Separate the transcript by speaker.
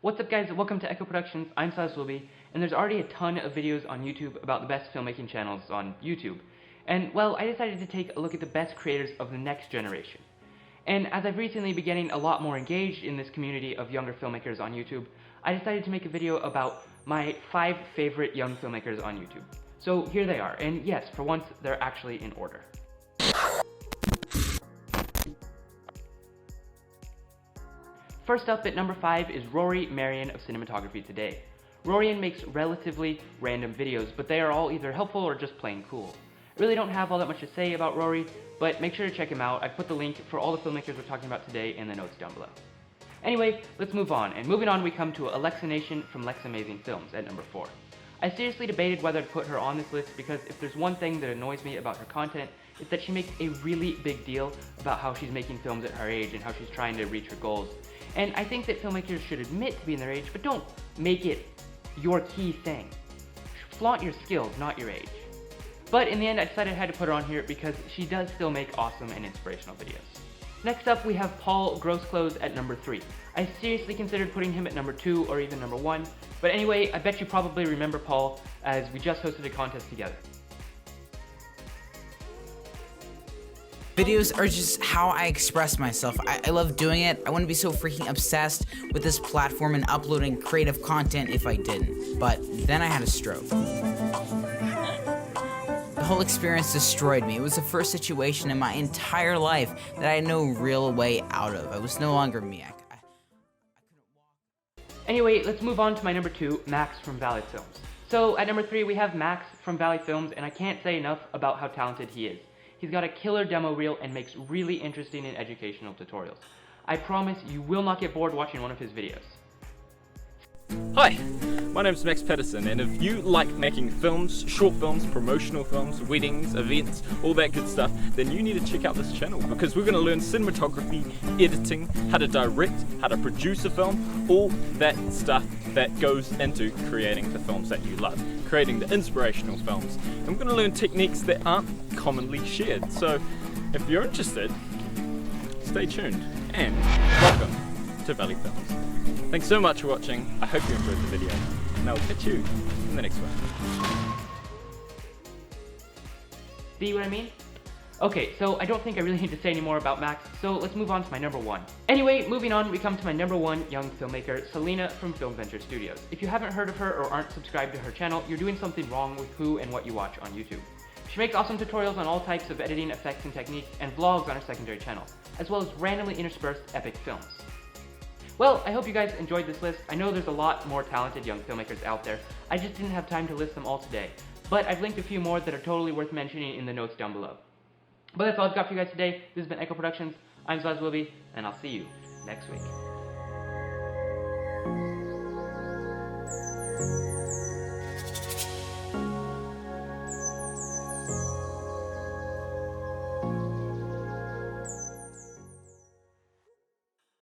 Speaker 1: What's up guys, welcome to Echo Productions, I'm Silas Willoughby, and there's already a ton of videos on YouTube about the best filmmaking channels on YouTube. And well, I decided to take a look at the best creators of the next generation. And as I've recently been getting a lot more engaged in this community of younger filmmakers on YouTube, I decided to make a video about my 5 favorite young filmmakers on YouTube. So here they are, and yes, for once, they're actually in order. First up at number 5 is Rory Marion of Cinematography Today. Rorian makes relatively random videos, but they are all either helpful or just plain cool. I really don't have all that much to say about Rory, but make sure to check him out. I've put the link for all the filmmakers we're talking about today in the notes down below. Anyway, let's move on, and moving on we come to Alexa Nation from Lexamazing Films at number 4. I seriously debated whether to put her on this list because if there's one thing that annoys me about her content, it's that she makes a really big deal about how she's making films at her age and how she's trying to reach her goals. And I think that filmmakers should admit to being their age, but don't make it your key thing. Flaunt your skills, not your age. But in the end, I decided I had to put her on here because she does still make awesome and inspirational videos. Next up, we have Paul Grossclothes at number 3. I seriously considered putting him at number 2 or even number 1, but anyway, I bet you probably remember Paul as we just hosted a contest together.
Speaker 2: Videos are just how I express myself. I love doing it. I wouldn't be so freaking obsessed with this platform and uploading creative content if I didn't. But then I had a stroke. The whole experience destroyed me. It was the first situation in my entire life that I had no real way out of. I was no longer me. I couldn't walk.
Speaker 1: Anyway, let's move on to my number 2, Max from Valley Films. So at number 3 we have Max from Valley Films, and I can't say enough about how talented he is. He's got a killer demo reel and makes really interesting and educational tutorials. I promise you will not get bored watching one of his videos.
Speaker 3: Hi, my name's Max Patterson, and if you like making films, short films, promotional films, weddings, events, all that good stuff, then you need to check out this channel because we're going to learn cinematography, editing, how to direct, how to produce a film, all that stuff that goes into creating the films that you love, creating the inspirational films. And we're going to learn techniques that aren't commonly shared. So if you're interested, stay tuned and welcome to Valley Films. Thanks so much for watching. I hope you enjoyed the video, and I'll catch you in the next one.
Speaker 1: See what I mean? Okay, so I don't think I really need to say any more about Max, so let's move on to my number 1. Anyway, moving on, we come to my number 1 young filmmaker, Selena from Film Venture Studios. If you haven't heard of her or aren't subscribed to her channel, you're doing something wrong with who and what you watch on YouTube. She makes awesome tutorials on all types of editing, effects, and techniques, and vlogs on her secondary channel, as well as randomly interspersed epic films. Well, I hope you guys enjoyed this list. I know there's a lot more talented young filmmakers out there. I just didn't have time to list them all today. But I've linked a few more that are totally worth mentioning in the notes down below. But that's all I've got for you guys today. This has been Echo Productions. I'm Silas Willoughby, and I'll see you next week.